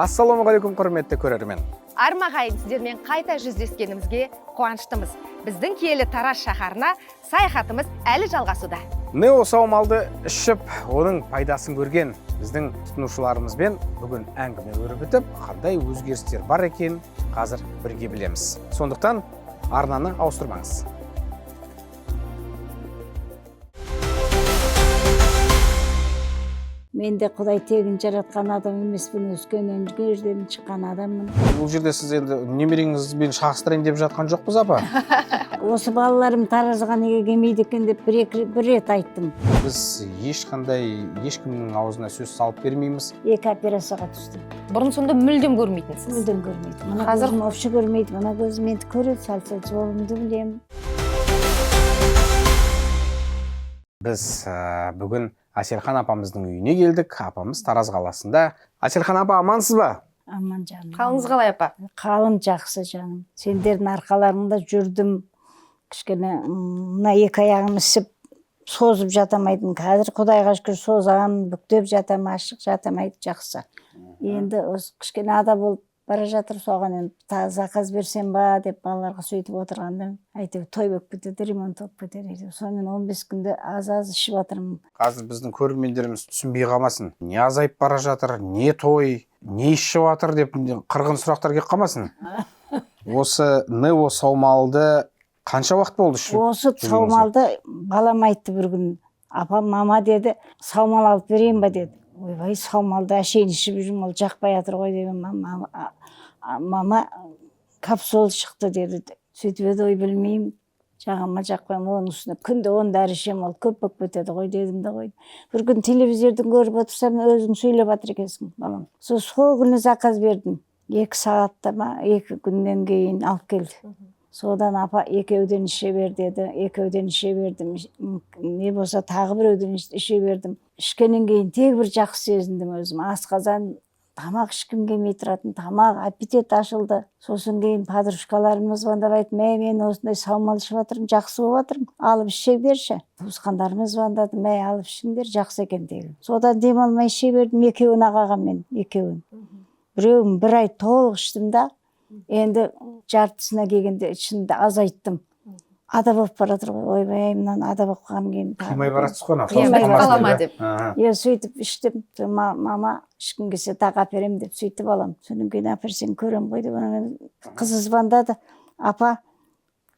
Ассалаумағалейкум, құрметті көрермен. Армағайын, сіздермен қайта жүздескенімізге қуаныштымыз. Біздің киелі Тараз шаһарына саяхатымыз әлі жалғасуда. Нео саумалды ішіп, оның пайдасын көрген біздің тұтынушыларымызбен бүгін әңгіме өрбітіп, қандай өзгерістер бар екен қазір бірге білеміз. Сондықтан арнаны ауыстырмаңыз. Мен де Құдай тегін жаратқан адам емеспін, өскен жерден шыққан адаммын. Бұл жерде сіз енді немереңізбен шағыстырайын деп жатқан жоқпыз, апа? Осы балаларым Таразға неге келмейді екен деп бір рет айттым. Біз ешкімнің аузына сөз салып бермейміз. 2 операцияға түстім. Бұрын сонда мүлдем көрмейтінсіз. Мүлдем көрмейді. Мына көзім овшы көрмейді, мына көзім енді көреді, салса жолымды білемін. Біз бүгін Аселхан апамыздың үйіне келдік. Апамыз Тараз қаласында. Аселхан апа, амансыз ба? Аман жаным. Қалыңыз қалай, апа? Қалым жақсы жаным. Сендердің арқаларыңда жүрдім. Кішкене мына 2 аяғым ісіп, созып жатамайдым. Қазір Құдайға шүкір созамын, бүктеп жатам, ашық жатамайды, жақсы. Енді осы кішкене ада болып бара жатыр, соған енді заказ берсем ба деп балаларға сөйтіп отырғанда әйтеуір той болып кетеді, ремонт болып кетеді. Сонымен 15 күнде аз ішіп жатырмын. Қазір біздің көрермендеріміз түсінбей қалмасын. Не азайып бара жатыр, не той, не ішіп жатыр деп қырғын сұрақтар келіп қалмасын. Осы нео саумалды қанша уақыт болды ішіп? Осы саумалды балам айтты бір күн. Апам, мама деді, саумал алып берейін ба деді. Ойбай, саумалды әшейін ішіп жүрмін, ол жақпай жатыр ғой деген. Мама капсул шықты деді. Сөйтіп еді, ой білмеймін, жағама жақпаймын, оның үстіне күнде 10 дәрі ішемін, ол көп болып кетеді ғой дедім де қойдым. Bir күн телевизордан көріп отырсам, өзің сөйлеп жатыр екенсің, балам. Сол күні заказ бердім. 2 сағатта ма, 2 күннен кейін алып келді. Содан апа екеуден іше бер деді, екеуден іше бердім. Не болса тағы біреуден іше бердім. Ішкеннен кейін тек бір жақсы сезіндім өзім. Асқазан, тамақ ішкім келмей тұратын, тамақ, аппетит ашылды. Сосын кейін подружкаларымыз звондап айтты, мен осындай саумал ішіп жатырмын, жақсы болып жатырмын, алып іше берші. Туысқандарымыз звондады, алып ішіңдер, жақсы екен деген. Содан демалмай іше бердім, 2-ін ағаға мен, 2-ін. Біреуін 1 ай толық іштім да. Енді жартысына келгенде ішінде азайттым. Ада болып баратыр ғой. Ойбай, мынаны ада болып қалған кейін. Қимай баратсыз ғой. Қимай қалама деп. Сөйтіп іштім. Мама ішкім келсе тағы әперем деп сөйтіп алам. Содан кейін әперсең көрем ғой деп. Қызы звондады. Апа,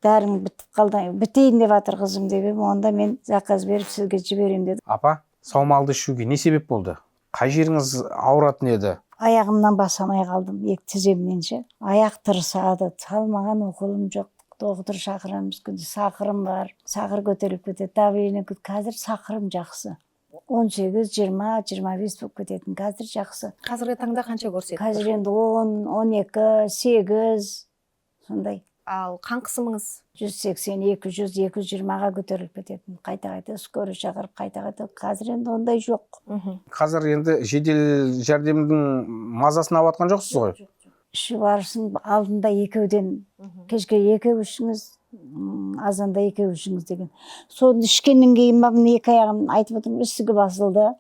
дәрің бітіп қалды. Бітейін деп жатыр қызым деп. Онда мен заказ беріп сізге жіберем деді. Апа, саумалды ішуге не себеп болды? Қай жеріңіз ауыратын еді? Аяғымнан басамай қалдым, 2 тіземнен ше. Аяқ тырысады, салмаған оқылым жоқ. Доғдыр шақырамыз күнде, сақырым бар. Сақыр көтеріліп кетеді, давление көт. Қазір сақырым жақсы. 18, 20, 25 болып кететін. Қазір жақсы. Қазіргі таңда қанша көрсетті? Қазір енді 10, 12, 8, сондай. Ал қан қысымыңыз? 180, 200, 220-ға көтеріліп кететін. Қайта-қайта скорый шақырып, қайта-қайта. Қазір енді ондай жоқ. Қазір енді жедел жәрдемдің мазасын алып жатқан жоқсыз ғой? Іші барысын алдында 2-ден, кешке 2 ішіңіз, азанда 2 ішіңіз деген. Соны ішкеннен кейін маған 2 аяғым айтып отырмын, ісігі басылды.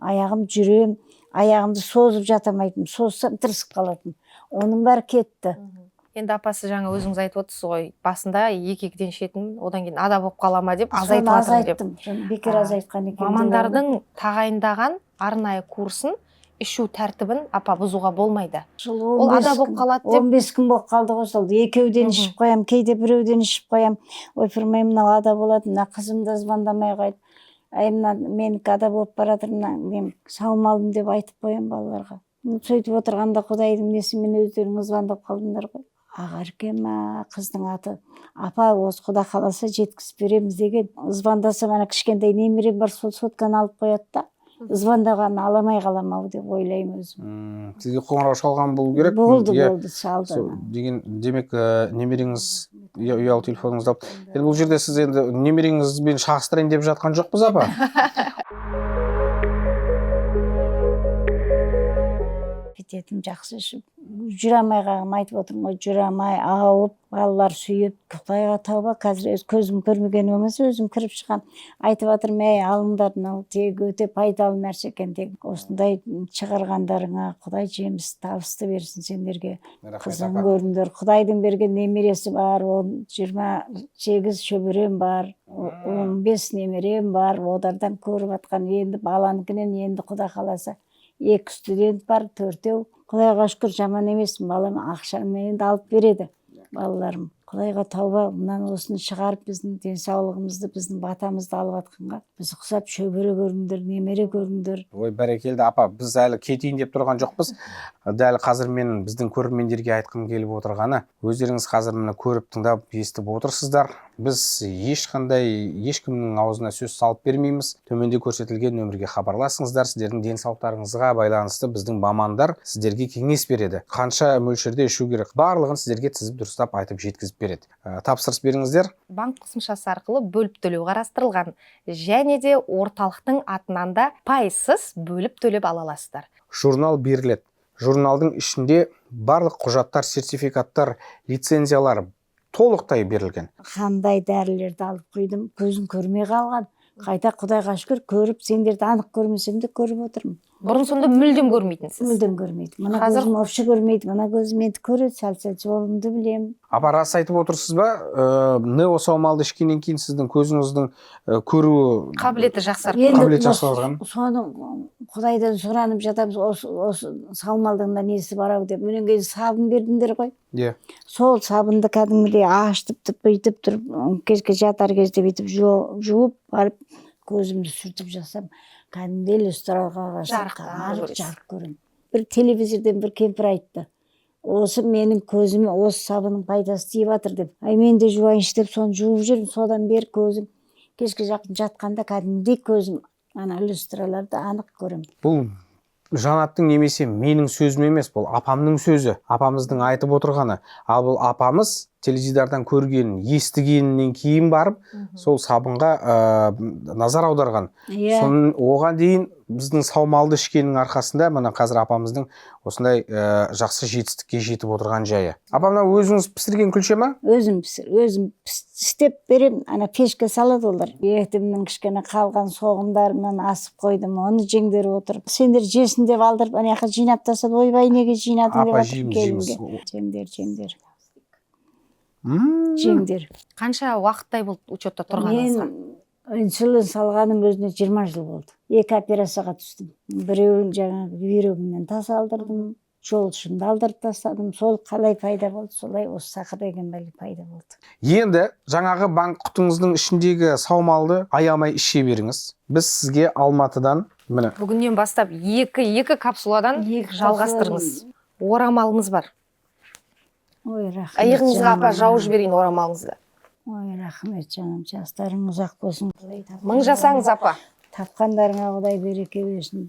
Аяғым жүрем, аяғымды созып жатамайтын, созсам тырысып қалатын. Оның бәрі кетті. Енді апасы жаңа өзіңіз айтып отырсыз ғой, басында 2-2-ден ішетін, одан кейін ада болып қала ма деп азайтып жатырмын деп. Бекер азайтқан екен. Мамандардың тағайындаған арнайы курсын ішу тәртібін апа бұзуға болмайды. Ол ада болып қалады деп. 15 күн болып қалды ғой сол. 2-ден ішіп қоям, кейде 1-ден ішіп қоям. Ойпырмай, мынау ада болады, мына қызым да звондамай қойды. Мына менікі ада болып баратыр, мен саумалым деп айтып қоям балаларға. Сөйтіп отырғанда Құдайдың несімен өздеріңіз звондап қалдыңдар ғой. Ағаркен ма, қыздың аты. Апа, осы Құда қаласа жеткізіп береміз деген. Звондасам, ана кішкентай немерем бар, сол сотканы алып қояды да. Звондағанын аламай қалам ау деп ойлаймын өзім. Сізге қоңырау шалған болу керек. Болды, шалды. Демек, немереңіз ұялы телефоныңызды алып. Бұл жерде сіз енді немереңізбен шағыстырайын деп жатқан жоқпыз, апа? иммунитетім жақсы. Жүре алмай қалғанын айтып отырмын ғой, жүре алмай ауып, балалар сүйіп, Құдайға тәуба, қазір көзім көрмеген өміз өзім кіріп шыққан. Айтып жатырмын, ей алыңдар, мынау тек өте пайдалы нәрсе екен, тек осындай шығарғандарыңа Құдай жеміс табысты берсін сендерге. Қызым көріңдер, Құдайдың берген немересі бар, 28 шөберем бар, 15 немерем бар, олардан көріп жатқан, енді баланыкінен енді Құдай қаласа 2 студент бар, 4-еу. Құдайға шүкір жаман емеспін, балам ақшамен енді алып береді балаларым. Құдайға тауба, мынаны осыны шығарып біздің денсаулығымызды, біздің батамызды алып жатқанға біз құсап шөбере көріңдер, немере көріңдер. Ой, бәрекелді апа, біз әлі кетейін деп тұрған жоқпыз. Дәл қазір мен біздің көрермендерге айтқым келіп отырғаны, өздеріңіз қазір міне көріп тыңдап естіп отырсыздар. Біз ешкімнің аузына сөз салып бермейміз. Төменде көрсетілген нөмірге хабарласыңыздар. Сіздердің денсаулықтарыңызға байланысты біздің мамандар сіздерге кеңес береді. Қанша мөлшерде ішу керек, барлығын сіздерге тізіп дұрыстап айтып жеткізіп береді. Тапсырыс беріңіздер. Банк қосымшасы арқылы бөліп төлеу қарастырылған. Және де орталықтың атынан да пайызсыз бөліп төлеп ала аласыздар. Журнал беріледі. Журналдың ішінде барлық құжаттар, сертификаттар, лицензиялар толықтай берілген. Қандай дәрілерді алып қойдым, көзім көрмей қалған. Қайта Құдайға шүкір көріп, сендерді анық көрмесем де көріп отырмын. Бұрын сонда мүлдем көрмейтінсіз? Мүлдем көрмейді. Мына көзім вообще көрмейді, мына көзім енді көреді, сәл-сәл жолымды білемін. Апа, рас айтып отырсыз ба? Нео саумалды ішкеннен кейін сіздің көзіңіздің көру қабілеті жақсарған. Соны Құдайдан сұранып жатамыз, осы саумалдың несі бар ау деп. Менен кейін сабын бердіңдер ғой. Сол сабынды кәдімгідей ашытып бүйтіп тұрып, кешке жатар кезде бүйтіп жуып барып көзімді сүртіп жасам. Кәдімгі иллюстралға жарық көрем. Бір телевизорден бір кемпір айтты. Осы менің көзіме осы сабының пайдасы тиіп жатыр деп. Мен де жуайыншы деп соны жуып жүрмін. Содан бері көзім кешке жақын жатқанда кәдімгідей көзім ана иллюстраларды анық көрем. Бұл Жанаттың немесе менің сөзім емес, бұл апамның сөзі, апамыздың айтып отырғаны. Ал бұл апамыз теледидардан көргенін, естігенінен кейін барып, сол сабынға назар аударған. Оған дейін біздің саумалды ішкеннің арқасында мына қазір апамыздың осындай жақсы жетістікке жетіп отырған жайы. Апа, мына өзіңіз пісірген күлше ма? Өзім істеп берем, ана пешке салады олар. Етімнің кішкене қалған соғымдарынан асып қойдым, оны жеңдер отырып. Сендер жесін деп алдырып, ана жаққа жинап тастады, ойбай неге жинадың деп атып келінге. Жеңдер. Қанша уақыттай болды учетта тұрғаныңызға? Мен инсулин салғаным өзіне 20 жыл болды. 2 операцияға түстім. Біреуін жаңағы бүйрегімнен тасалдырдым, жолшымды алдырып тастадым. Сол қалай пайда болды, солай осы сахар деген бәле пайда болды. Енді жаңағы банк құтыңыздың ішіндегі саумалды аямай іше беріңіз. Біз сізге Алматыдан міне бүгіннен бастап 2 капсуладан жалғастырыңыз. Орамалымыз бар. Ой, рахмет. Аяғыңызға апа жауып жіберейін орамалыңызды. Ой, рахмет жаным, жастарың ұзақ болсын. Мың жасаңыз апа. Тапқандарыңа Құдай береке берсін.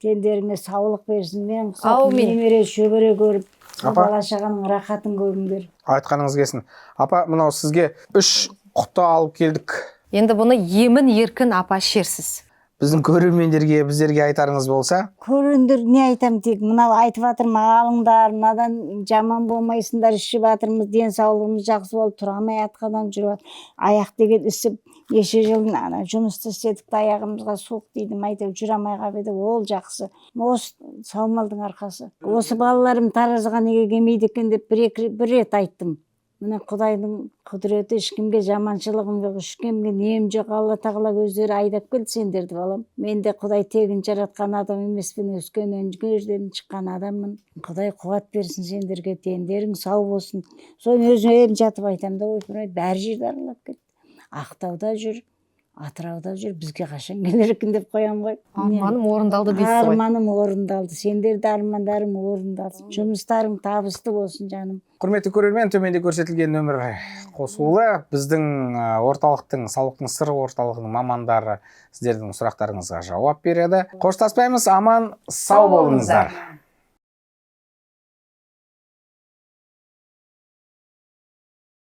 Тендеріңе саулық берсін. Мен немере шөбере көріп, бала шағаның рахатын көріңдер. Айтқаныңыз келсін. Апа, мынау сізге 3 құты алып келдік. Енді бұны емін еркін апа ішерсіз. Біздің көрермендерге, біздерге айтарыңыз болса? Көріңдер, не айтам тек, мынау айтып жатырмын, алыңдар, мынадан жаман болмайсыңдар, ішіп жатырмыз, денсаулығымыз жақсы болып, тұра алмай атқадан жүріп, аяқ деген ісіп, неше жылын жұмысты істедік, аяғымызға суық дейді, әйтеуір жүре алмай қалып еді, ол жақсы. Осы саумалдың арқасы. Осы балаларым таразыға неге келмейді екен деп бір рет айттым. Міне Құдайдың құдіреті, ешкімге жаманшылығым жоқ, ешкімге нем жоқ, Алла тағала өздері айдап келді сендерді балам. Мен де Құдай тегін жаратқан адам емеспін, өскен жерден шыққан адаммын. Құдай қуат берсін сендерге, тендерің сау болсын. Соны өзім жатып айтам да, бәрі жерді аралап кетті. Ақтауда жүр, Атырауда жүр, бізге қашан келер екен деп қоям ғой. Арманым орындалды дейсіз ғой. Арманым орындалды, сендерді армандарым орындалсын. Жұмыстарың табысты болсын жаным. Құрметті көрермен, төменде көрсетілген нөмір қосулы. Біздің орталықтың, саулықтың сыры орталығының мамандары сіздердің сұрақтарыңызға жауап береді. Қоштаспаймыз, аман, сау болыңыздар.